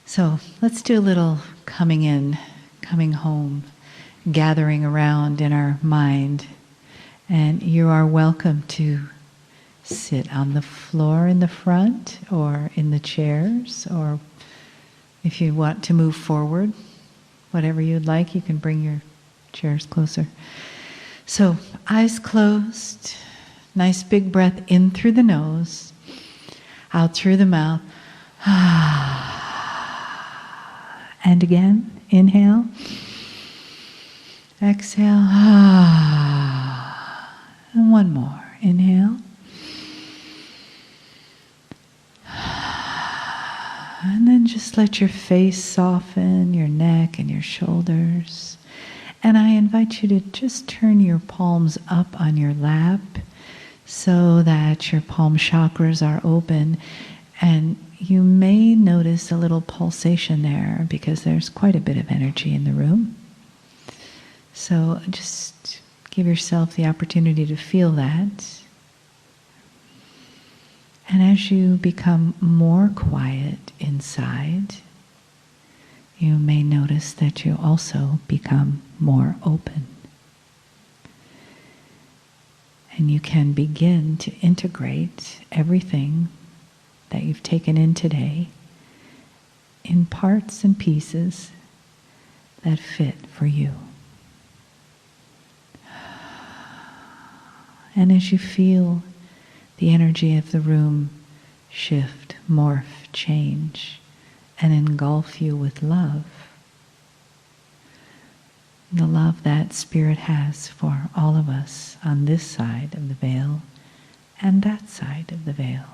So let's do a little coming in, coming home, gathering around in our mind. And you are welcome to sit on the floor in the front or in the chairs, or if you want to move forward, whatever you'd like, you can bring your chairs closer. So eyes closed, nice big breath in through the nose, out through the mouth. And again, inhale, exhale, and one more, inhale. And then just let your face soften, your neck and your shoulders. And I invite you to just turn your palms up on your lap so that your palm chakras are open. And you may notice a little pulsation there because there's quite a bit of energy in the room. So just give yourself the opportunity to feel that. And as you become more quiet inside, you may notice that you also become more open. And you can begin to integrate everything that you've taken in today in parts and pieces that fit for you. And as you feel the energy of the room shift, morph, change, and engulf you with love, the love that Spirit has for all of us on this side of the veil and that side of the veil.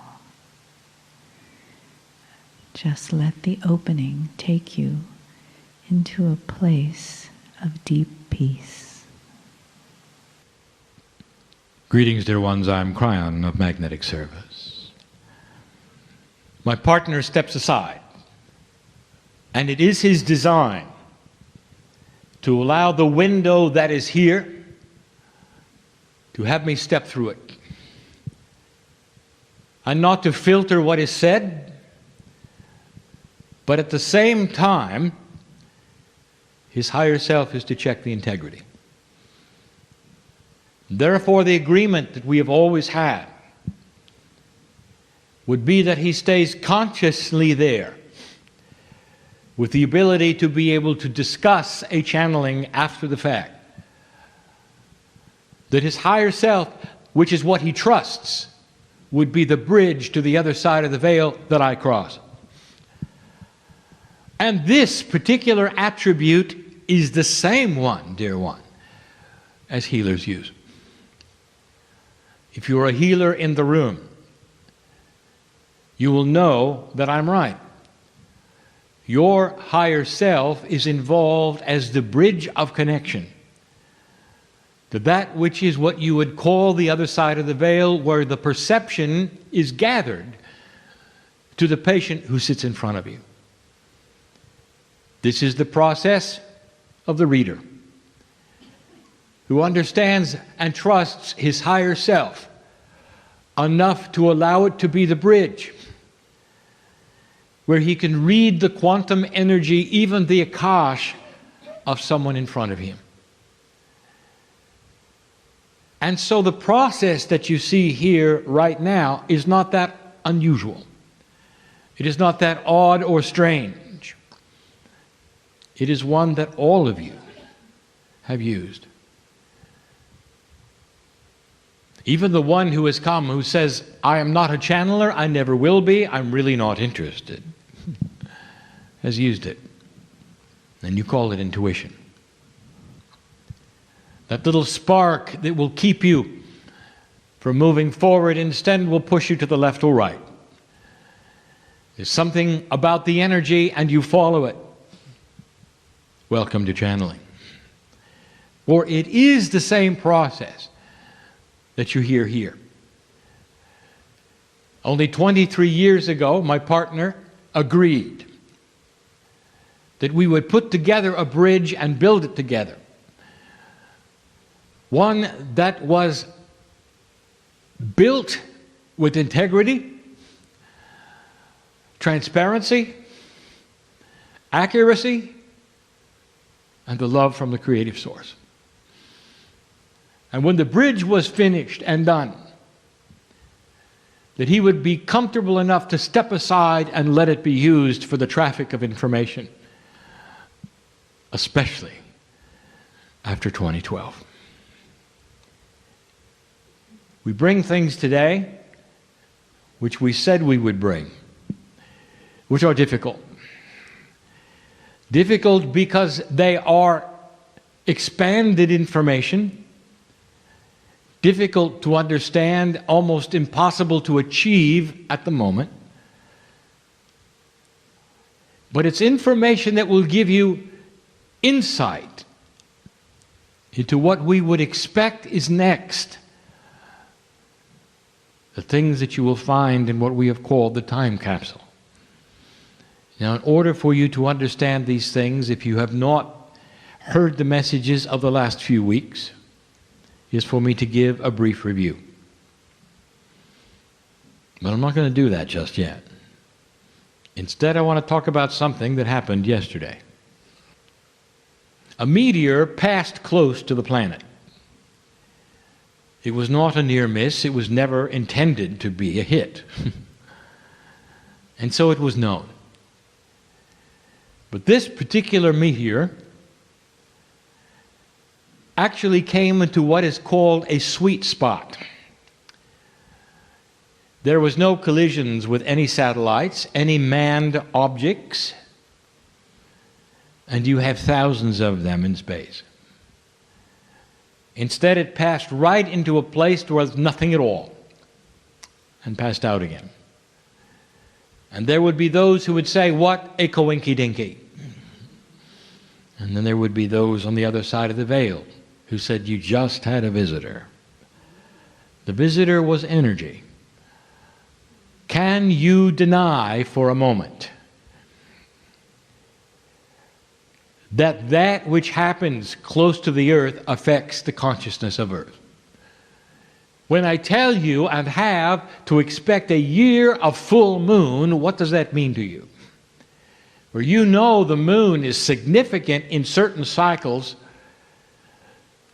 Just let the opening take you into a place of deep peace. Greetings, dear ones. I'm Kryon of Magnetic Service. My partner steps aside, and it is his design to allow the window that is here to have me step through it, and not to filter what is said, but at the same time, his higher self is to check the integrity. Therefore, the agreement that we have always had would be that he stays consciously there with the ability to be able to discuss a channeling after the fact. That his higher self, which is what he trusts, would be the bridge to the other side of the veil that I cross. And this particular attribute is the same one, dear one, as healers use. If you're a healer in the room, you will know that I'm right. Your higher self is involved as the bridge of connection to that which is what you would call the other side of the veil, where the perception is gathered to the patient who sits in front of you. This is the process of the reader, who understands and trusts his higher self enough to allow it to be the bridge, where he can read the quantum energy, even the Akash, of someone in front of him. And so the process that you see here right now is not that unusual. It is not that odd or strange. It is one that all of you have used. Even the one who has come who says, I am not a channeler, I never will be, I'm really not interested, has used it. And you call it intuition. That little spark that will keep you from moving forward instead will push you to the left or right. There's something about the energy and you follow it. Welcome to channeling. For it is the same process that you hear here. Only 23 years ago, my partner agreed that we would put together a bridge and build it together. One that was built with integrity, transparency, accuracy, and the love from the creative source. And when the bridge was finished and done, that he would be comfortable enough to step aside and let it be used for the traffic of information, especially after 2012. We bring things today which we said we would bring, which are difficult. Difficult because they are expanded information, difficult to understand, almost impossible to achieve at the moment. But it's information that will give you insight into what we would expect is next. The things that you will find in what we have called the time capsule. Now, in order for you to understand these things, if you have not heard the messages of the last few weeks, is for me to give a brief review. But I'm not going to do that just yet. Instead, I want to talk about something that happened yesterday. A meteor passed close to the planet. It was not a near miss. It was never intended to be a hit. And so it was known. But this particular meteor actually came into what is called a sweet spot. There was no collisions with any satellites, any manned objects, and you have thousands of them in space. Instead, it passed right into a place where there was nothing at all and passed out again. And there would be those who would say, "What a coinky-dinky." And then there would be those on the other side of the veil who said, "You just had a visitor." The visitor was energy. Can you deny for a moment that that which happens close to the earth affects the consciousness of earth? When I tell you and have to expect a year of full moon, what does that mean to you? Where you know the moon is significant in certain cycles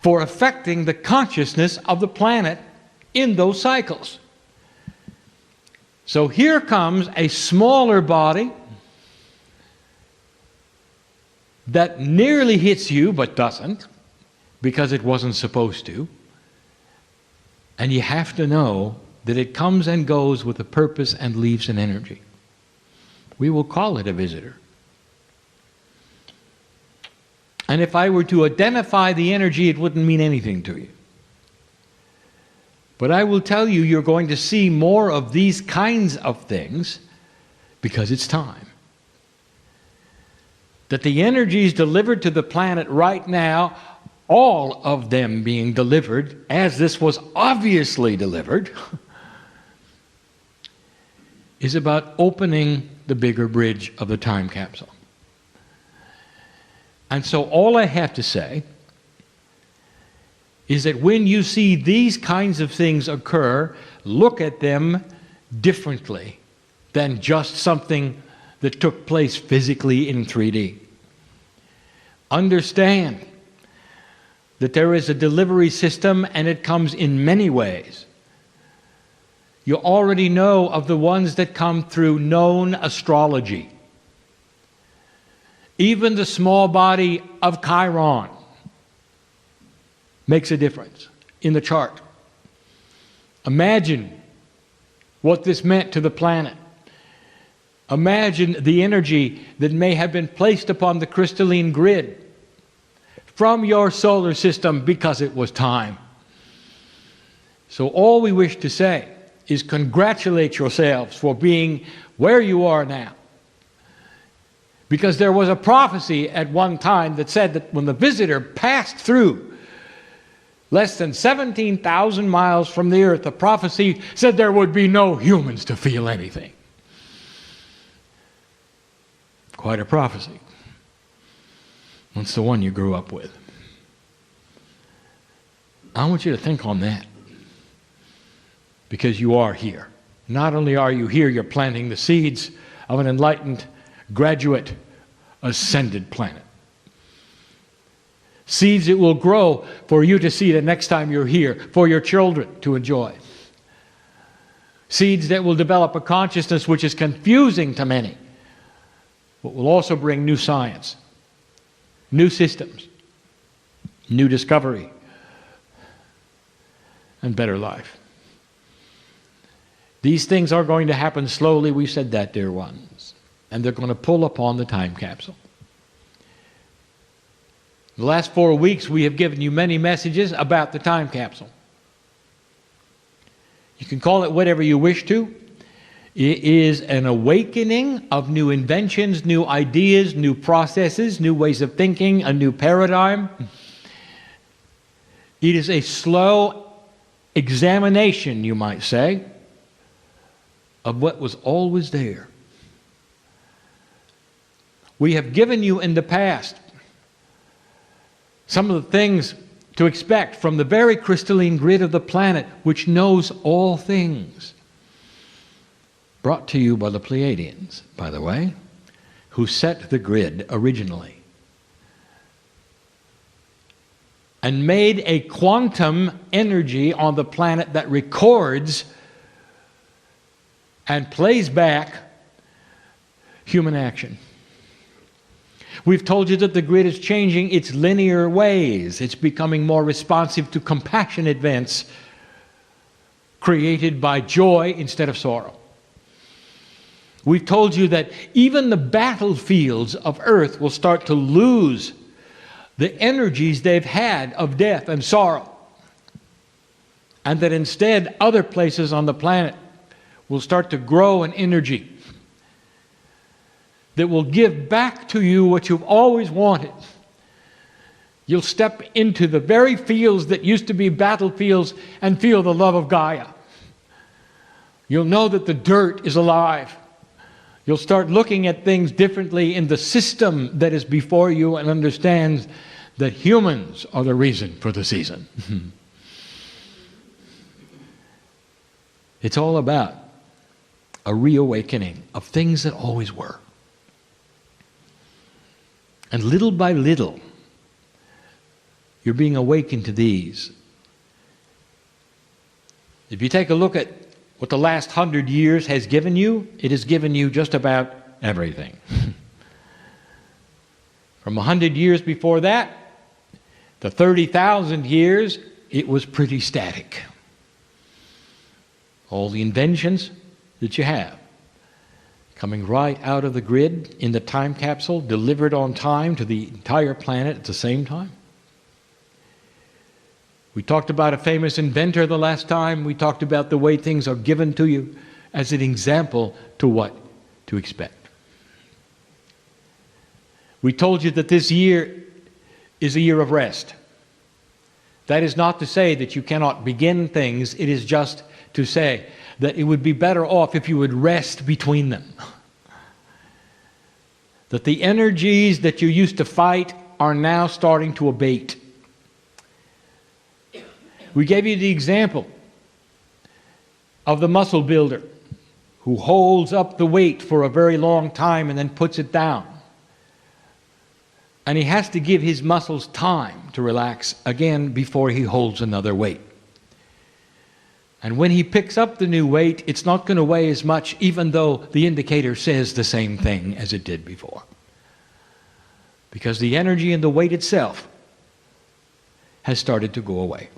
for affecting the consciousness of the planet in those cycles. So here comes a smaller body that nearly hits you but doesn't, because it wasn't supposed to. And you have to know that it comes and goes with a purpose and leaves an energy. We will call it a visitor. And if I were to identify the energy, it wouldn't mean anything to you. But I will tell you, you're going to see more of these kinds of things because it's time. That the energies delivered to the planet right now, all of them being delivered, as this was obviously delivered, is about opening the bigger bridge of the time capsule. And so all I have to say is that when you see these kinds of things occur, look at them differently than just something that took place physically in 3D. Understand that there is a delivery system and it comes in many ways. You already know of the ones that come through known astrology. Even the small body of Kryon makes a difference in the chart. Imagine what this meant to the planet. Imagine the energy that may have been placed upon the crystalline grid from your solar system because it was time. So all we wish to say is congratulate yourselves for being where you are now. Because there was a prophecy at one time that said that when the visitor passed through less than 17,000 miles from the earth, the prophecy said there would be no humans to feel anything. Quite a prophecy. What's the one you grew up with? I want you to think on that. Because you are here. Not only are you here, you're planting the seeds of an enlightened graduate ascended planet. Seeds that will grow for you to see the next time you're here, for your children to enjoy. Seeds that will develop a consciousness which is confusing to many, but will also bring new science, new systems, new discovery, and better life. These things are going to happen slowly, we said that, dear ones, and they're going to pull upon the time capsule. The last 4 weeks we have given you many messages about the time capsule. You can call it whatever you wish to. It is an awakening of new inventions, new ideas, new processes, new ways of thinking, a new paradigm. It is a slow examination, you might say, of what was always there. We have given you in the past some of the things to expect from the very crystalline grid of the planet, which knows all things. Brought to you by the Pleiadians, by the way, who set the grid originally. And made a quantum energy on the planet that records and plays back human action. We've told you that the grid is changing its linear ways. It's becoming more responsive to compassion events created by joy instead of sorrow. We've told you that even the battlefields of Earth will start to lose the energies they've had of death and sorrow, and that instead other places on the planet will start to grow in energy that will give back to you what you've always wanted. You'll step into the very fields that used to be battlefields and feel the love of Gaia. You'll know that the dirt is alive. You'll start looking at things differently in the system that is before you and understand that humans are the reason for the season. It's all about a reawakening of things that always were. And little by little, you're being awakened to these. If you take a look at what the last 100 years has given you, it has given you just about everything. From 100 years before that to 30,000 years, it was pretty static. All the inventions that you have coming right out of the grid in the time capsule, delivered on time to the entire planet at the same time. We talked about a famous inventor the last time. We talked about the way things are given to you as an example to what to expect. We told you that this year is a year of rest. That is not to say that you cannot begin things. It is just to say that it would be better off if you would rest between them. That the energies that you used to fight are now starting to abate. We gave you the example of the muscle builder who holds up the weight for a very long time and then puts it down. And he has to give his muscles time to relax again before he holds another weight. And when he picks up the new weight, it's not going to weigh as much, even though the indicator says the same thing as it did before. Because the energy in the weight itself has started to go away.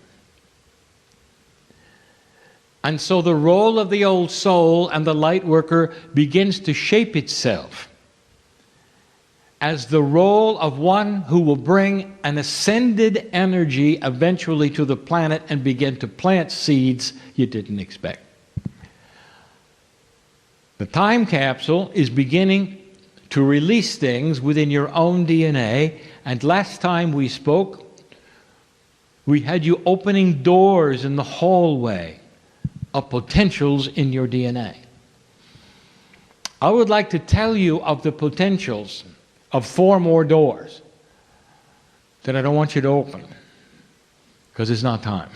And so the role of the old soul and the light worker begins to shape itself as the role of one who will bring an ascended energy eventually to the planet and begin to plant seeds you didn't expect. The time capsule is beginning to release things within your own DNA, and last time we spoke, we had you opening doors in the hallway of potentials in your DNA. I would like to tell you of the potentials of 4 more doors that I don't want you to open because it's not time.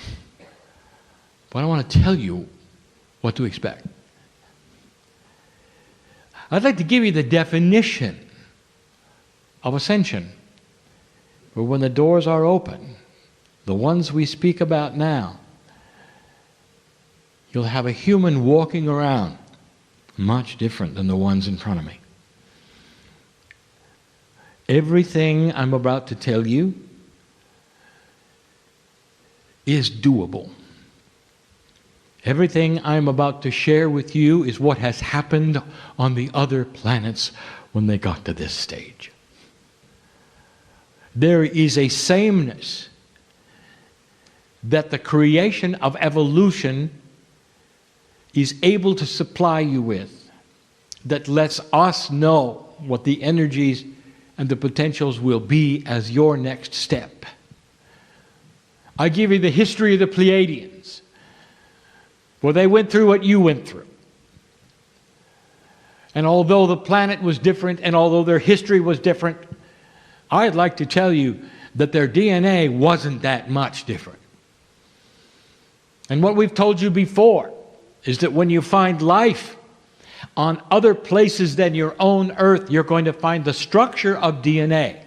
But I want to tell you what to expect. I'd like to give you the definition of ascension. But when the doors are open, the ones we speak about now, you'll have a human walking around much different than the ones in front of me. Everything I'm about to tell you is doable. Everything I'm about to share with you is what has happened on the other planets when they got to this stage. There is a sameness that the creation of evolution is able to supply you with, that lets us know what the energies and the potentials will be as your next step. I give you the history of the Pleiadians. Well, they went through what you went through. And although the planet was different, and although their history was different, I'd like to tell you that their DNA wasn't that much different. And what we've told you before is that when you find life on other places than your own Earth, you're going to find the structure of DNA.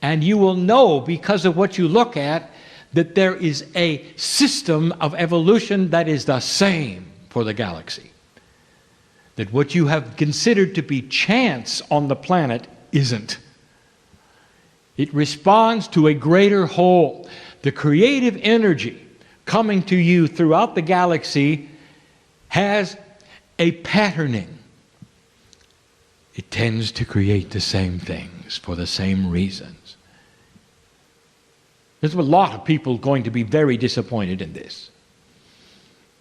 And you will know, because of what you look at, that there is a system of evolution that is the same for the galaxy. That what you have considered to be chance on the planet isn't. It responds to a greater whole. The creative energy coming to you throughout the galaxy has a patterning. It tends to create the same things for the same reasons. There's a lot of people going to be very disappointed in this,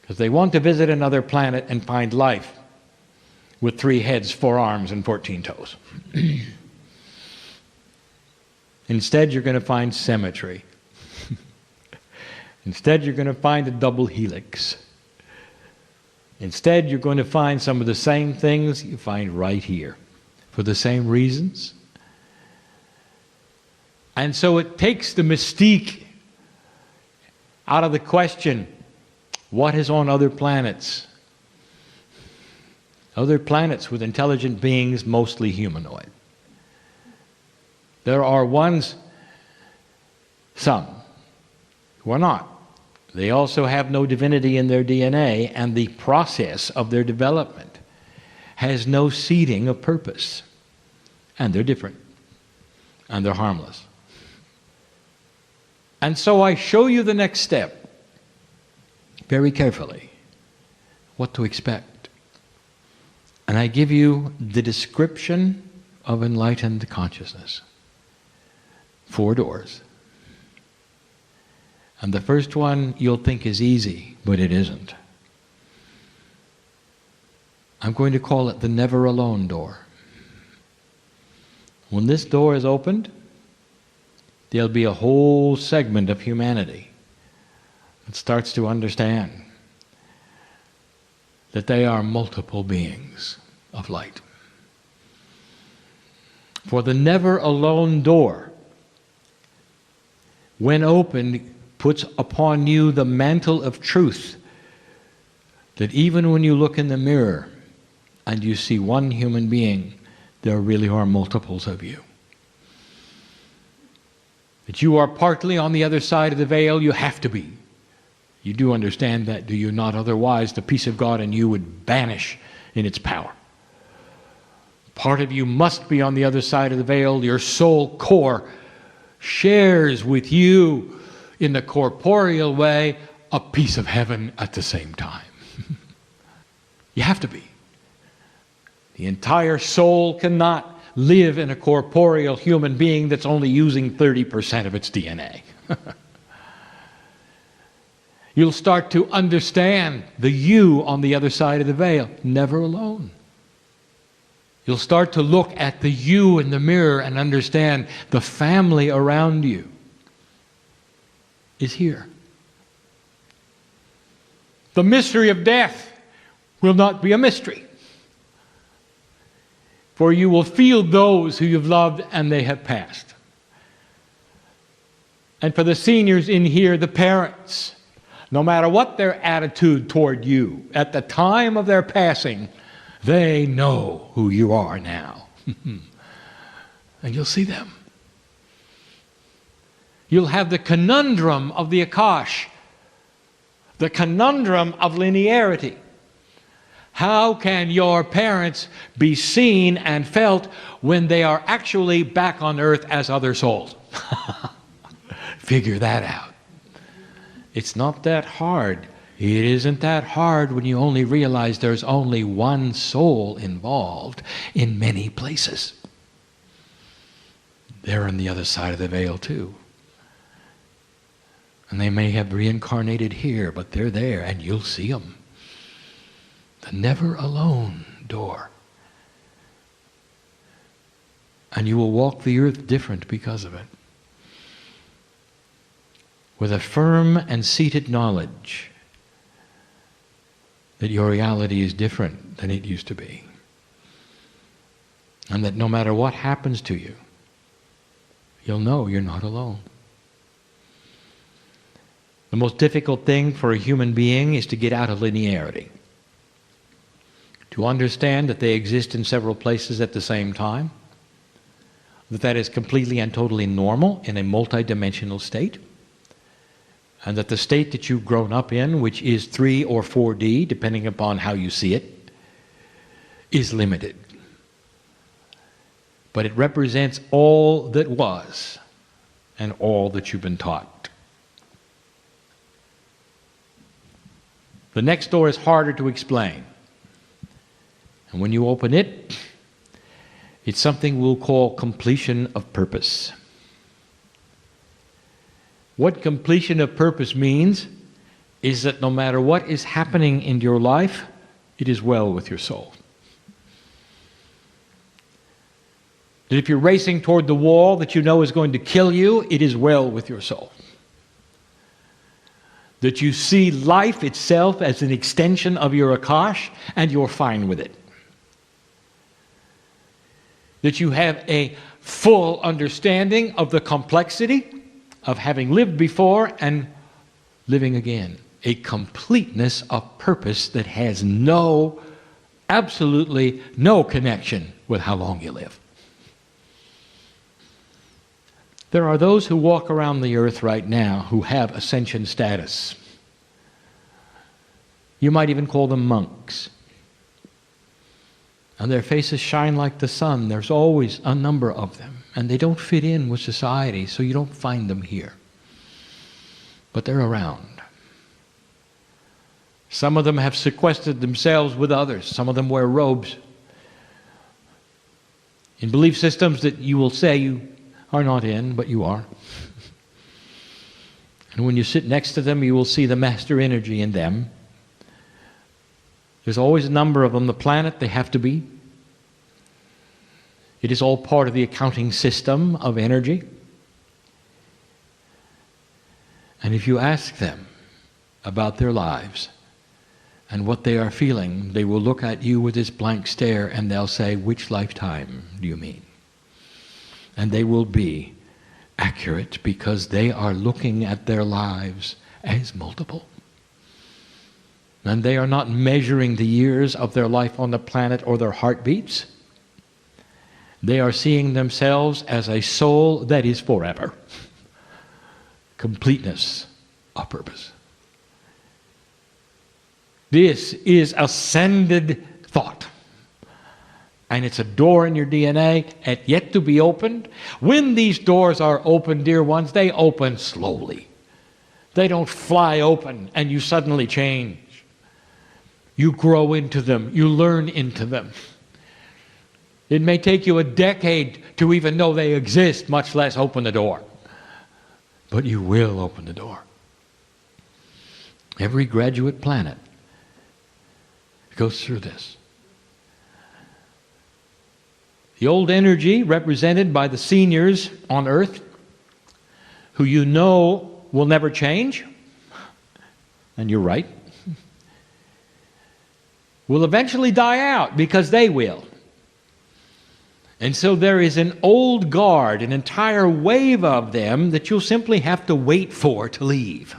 because they want to visit another planet and find life with 3 heads, 4 arms, and 14 toes. Instead, you're going to find symmetry. Instead, you're going to find a double helix. Instead, you're going to find some of the same things you find right here, for the same reasons. And so it takes the mystique out of the question, what is on other planets? Other planets with intelligent beings, mostly humanoid. There are ones, some, who are not. They also have no divinity in their DNA, and the process of their development has no seeding of purpose. And they're different. And they're harmless. And so I show you the next step, very carefully, what to expect. And I give you the description of enlightened consciousness. 4 doors. And the first one you'll think is easy, but it isn't. I'm going to call it the never alone door. When this door is opened, there'll be a whole segment of humanity that starts to understand that they are multiple beings of light. For the never alone door, when opened, puts upon you the mantle of truth, that even when you look in the mirror and you see one human being, there really are multiples of you. That you are partly on the other side of the veil, you have to be. You do understand that, do you not? Otherwise, the peace of God in you would vanish in its power. Part of you must be on the other side of the veil. Your soul core shares with you in the corporeal way a piece of heaven at the same time. You have to be. The entire soul cannot live in a corporeal human being that's only using 30% of its DNA. You'll start to understand the you on the other side of the veil, never alone. You'll start to look at the you in the mirror and understand the family around you is here. The mystery of death will not be a mystery, for you will feel those who you've loved and they have passed. And for the seniors in here, the parents, no matter what their attitude toward you, at the time of their passing, they know who you are now. and you'll see them. You'll have the conundrum of the Akash, the conundrum of linearity. How can your parents be seen and felt when they are actually back on earth as other souls? Figure that out. It's not that hard. It isn't that hard when you only realize there's only one soul involved in many places. They're on the other side of the veil too. And they may have reincarnated here, but they're there and you'll see them. The never alone door. And you will walk the earth different because of it. With a firm and seated knowledge that your reality is different than it used to be. And that no matter what happens to you, you'll know you're not alone. The most difficult thing for a human being is to get out of linearity. To understand that they exist in several places at the same time, that is completely and totally normal in a multidimensional state, and that the state that you've grown up in, which is 3 or 4D, depending upon how you see it, is limited. But it represents all that was and all that you've been taught. The next door is harder to explain. And when you open it, it's something we'll call completion of purpose. What completion of purpose means is that no matter what is happening in your life, it is well with your soul. That if you're racing toward the wall that you know is going to kill you, it is well with your soul. That you see life itself as an extension of your Akash, and you're fine with it. That you have a full understanding of the complexity of having lived before and living again. A completeness of purpose that has absolutely no connection with how long you live. There are those who walk around the earth right now who have ascension status. You might even call them monks. And their faces shine like the sun. There's always a number of them. And they don't fit in with society, so you don't find them here. But they're around. Some of them have sequestered themselves with others. Some of them wear robes. In belief systems that you will say you are not in, but you are. And when you sit next to them, you will see the master energy in them. There's always a number of them. The planet, they have to be. It is all part of the accounting system of energy. And if you ask them about their lives and what they are feeling, they will look at you with this blank stare and they'll say, "Which lifetime do you mean?" And they will be accurate because they are looking at their lives as multiple. And they are not measuring the years of their life on the planet or their heartbeats. They are seeing themselves as a soul that is forever. Completeness of purpose. This is ascended thought. And it's a door in your DNA yet to be opened. When these doors are open, dear ones, they open slowly. They don't fly open and you suddenly change. You grow into them. You learn into them. It may take you a decade to even know they exist, much less open the door. But you will open the door. Every graduate planet goes through this. The old energy represented by the seniors on Earth, who you know will never change, and you're right, will eventually die out because they will. And so there is an old guard, an entire wave of them that you'll simply have to wait for to leave.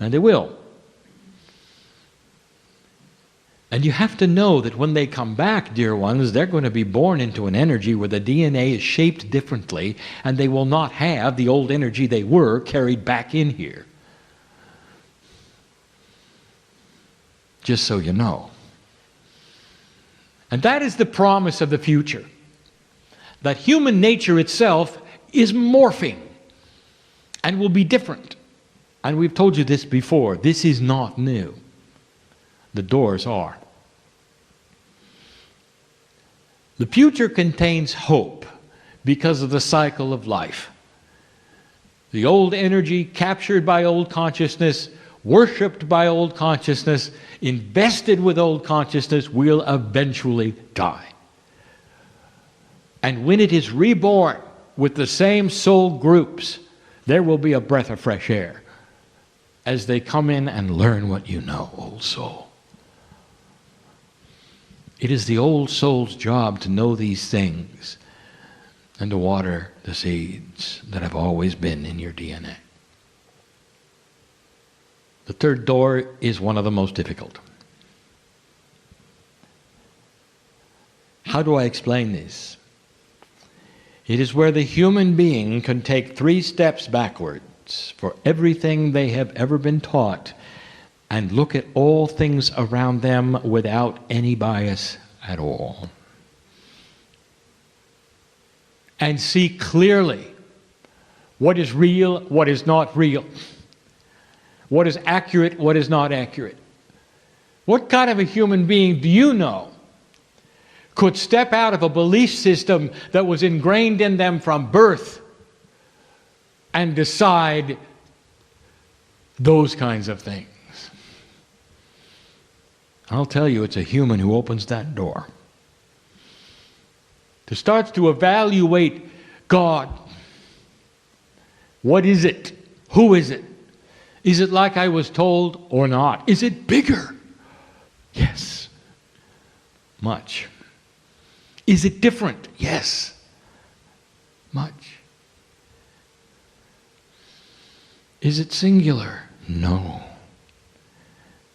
And they will. And you have to know that when they come back, dear ones, they're going to be born into an energy where the DNA is shaped differently, and they will not have the old energy they were carried back in here. Just so you know. And that is the promise of the future. That human nature itself is morphing and will be different. And we've told you this before. This is not new. The doors are. The future contains hope because of the cycle of life. The old energy captured by old consciousness, worshipped by old consciousness, invested with old consciousness, will eventually die. And when it is reborn with the same soul groups, there will be a breath of fresh air as they come in and learn what you know, old soul. It is the old soul's job to know these things and to water the seeds that have always been in your DNA. The third door is one of the most difficult. How do I explain this? It is where the human being can take 3 steps backwards for everything they have ever been taught and look at all things around them without any bias at all. And see clearly what is real, what is not real. What is accurate, what is not accurate. What kind of a human being do you know could step out of a belief system that was ingrained in them from birth and decide those kinds of things? I'll tell you, it's a human who opens that door. To start to evaluate God. What is it? Who is it? Is it like I was told or not? Is it bigger? Yes. Much. Is it different? Yes. Much. Is it singular? No.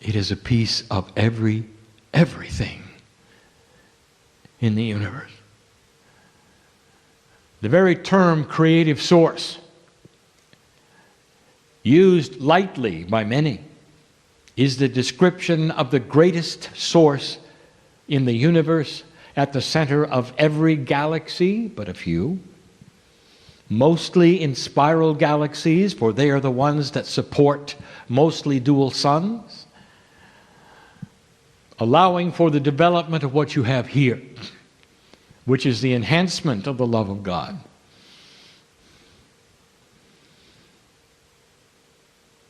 It is a piece of everything in the universe. The very term creative source, used lightly by many, is the description of the greatest source in the universe at the center of every galaxy, but a few. Mostly in spiral galaxies, for they are the ones that support mostly dual suns, allowing for the development of what you have here, which is the enhancement of the love of God.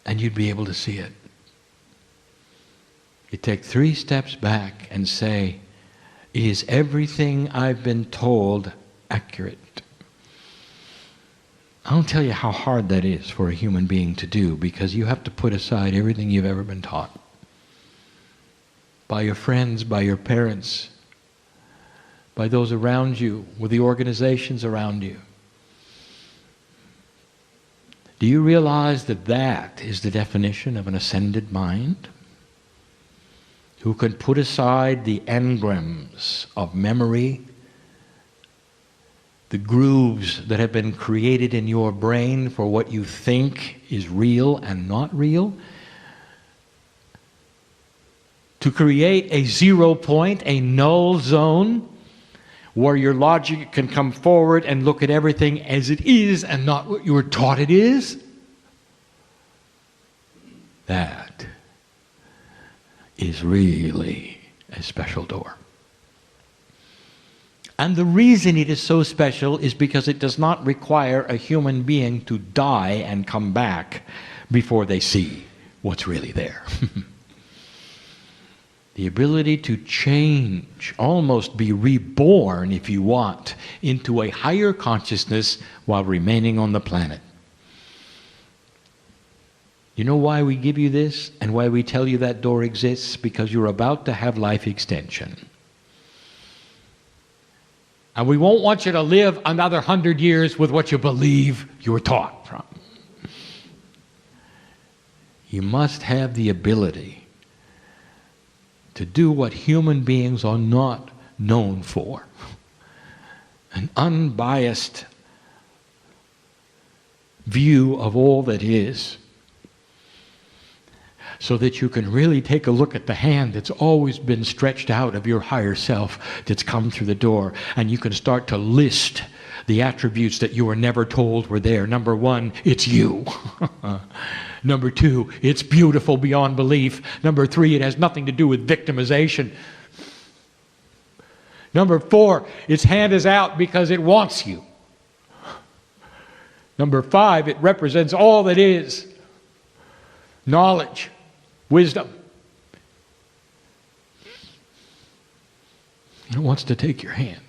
And you'd be able to see it. You take 3 steps back and say, is everything I've been told accurate? I don't tell you how hard that is for a human being to do, because you have to put aside everything you've ever been taught. By your friends, by your parents, by those around you, with the organizations around you. Do you realize that that is the definition of an ascended mind? Who can put aside the engrams of memory, the grooves that have been created in your brain for what you think is real and not real, to create a 0 point, a null zone, where your logic can come forward and look at everything as it is and not what you were taught it is? That is really a special door. And the reason it is so special is because it does not require a human being to die and come back before they see what's really there. The ability to change, almost be reborn, if you want, into a higher consciousness while remaining on the planet. You know why we give you this and why we tell you that door exists? Because you're about to have life extension. And we won't want you to live another 100 years with what you believe you were taught from. You must have the ability to do what human beings are not known for. An unbiased view of all that is, so that you can really take a look at the hand that's always been stretched out of your higher self that's come through the door, and you can start to list the attributes that you were never told were there. Number one, it's you. Number two, it's beautiful beyond belief. Number three, it has nothing to do with victimization. Number four, its hand is out because it wants you. Number five, it represents all that is. Knowledge, wisdom. It wants to take your hand.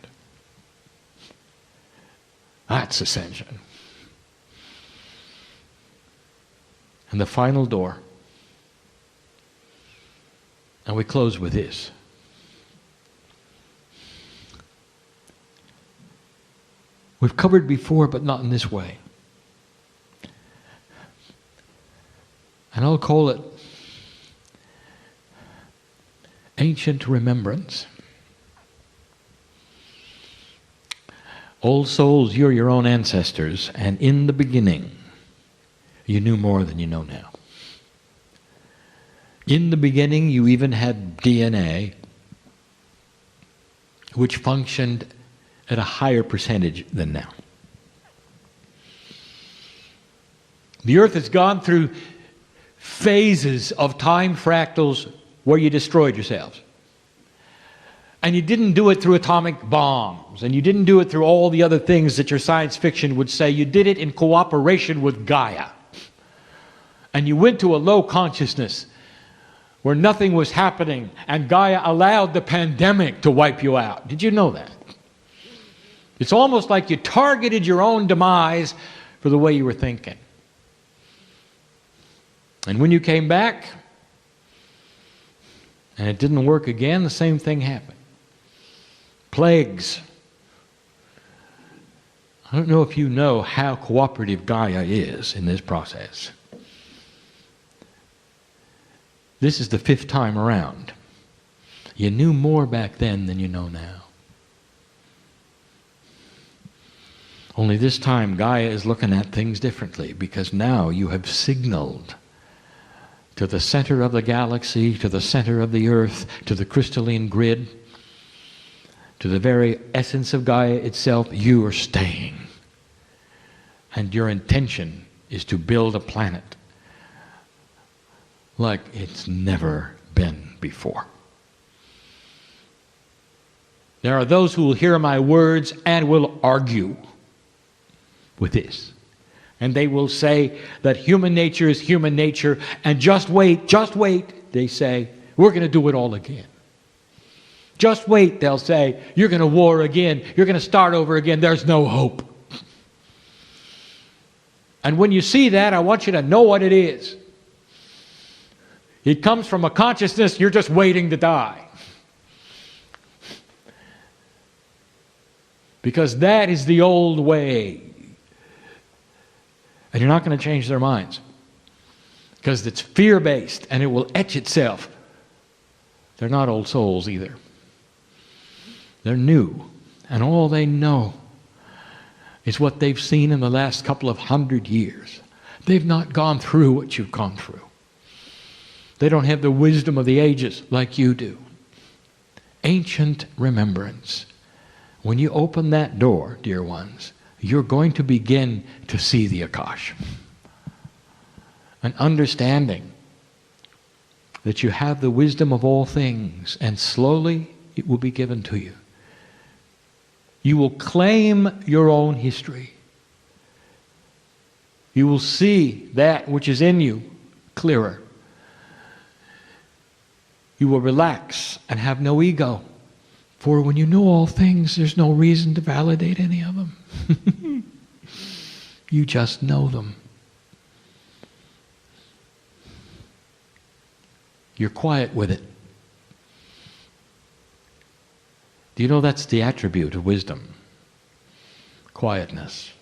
That's ascension. And the final door. And we close with this. We've covered before, but not in this way. And I'll call it ancient remembrance. Old souls, you're your own ancestors, and in the beginning, you knew more than you know now. In the beginning, you even had DNA, which functioned at a higher percentage than now. The earth has gone through phases of time fractals where you destroyed yourselves. And you didn't do it through atomic bombs, and you didn't do it through all the other things that your science fiction would say. You did it in cooperation with Gaia. And you went to a low consciousness where nothing was happening, and Gaia allowed the pandemic to wipe you out. Did you know that? It's almost like you targeted your own demise for the way you were thinking. And when you came back, and it didn't work again, the same thing happened. Plagues. I don't know if you know how cooperative Gaia is in this process. This is the 5th time around. You knew more back then than you know now. Only this time Gaia is looking at things differently, because now you have signaled to the center of the galaxy, to the center of the earth, to the crystalline grid, to the very essence of Gaia itself, you are staying. And your intention is to build a planet like it's never been before. There are those who will hear my words and will argue with this. And they will say that human nature is human nature, and just wait, they say, we're going to do it all again. Just wait, they'll say, you're going to war again, you're going to start over again, there's no hope. And when you see that, I want you to know what it is. It comes from a consciousness you're just waiting to die. Because that is the old way. And you're not going to change their minds. Because it's fear-based and it will etch itself. They're not old souls either. They're new. And all they know is what they've seen in the last couple of 100 years. They've not gone through what you've gone through. They don't have the wisdom of the ages like you do. Ancient remembrance. When you open that door, dear ones, you're going to begin to see the Akash. An understanding that you have the wisdom of all things, and slowly it will be given to you. You will claim your own history. You will see that which is in you clearer. You will relax and have no ego. For when you know all things, there's no reason to validate any of them. You just know them. You're quiet with it. Do you know that's the attribute of wisdom? Quietness.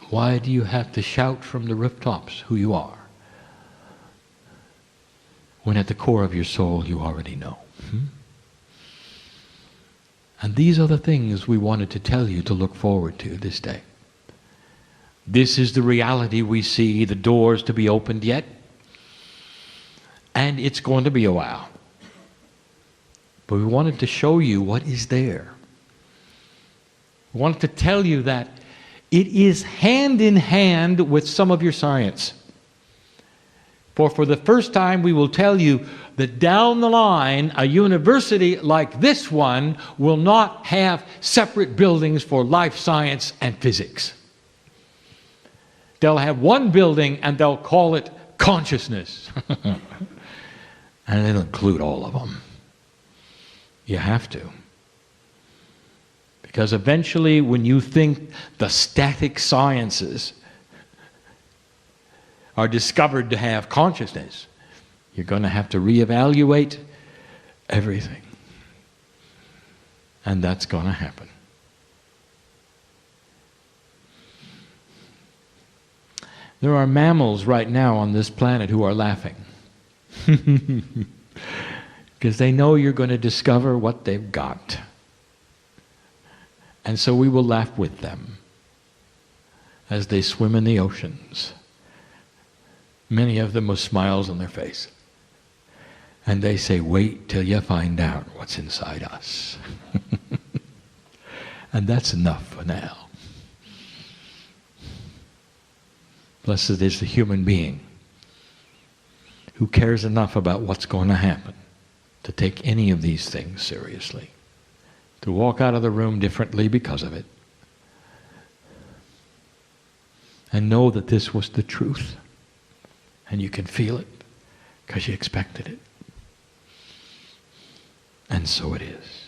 Why do you have to shout from the rooftops who you are? when at the core of your soul you already know. And these are the things we wanted to tell you to look forward to this day. This is the reality we see, the doors to be opened yet. And it's going to be a while. But we wanted to show you what is there. We wanted to tell you that it is hand in hand with some of your science. For the first time we will tell you that down the line, a university like this one will not have separate buildings for life science and physics. They'll have one building and they'll call it consciousness. And it'll include all of them. You have to. Because eventually when you think the static sciences are discovered to have consciousness, you're going to have to reevaluate everything. And that's going to happen. There are mammals right now on this planet who are laughing. Because they know you're going to discover what they've got. And so we will laugh with them as they swim in the oceans. Many of them with smiles on their face. And they say, wait till you find out what's inside us. And that's enough for now. Blessed is the human being who cares enough about what's going to happen to take any of these things seriously, to walk out of the room differently because of it, and know that this was the truth, and you can feel it because you expected it. And so it is.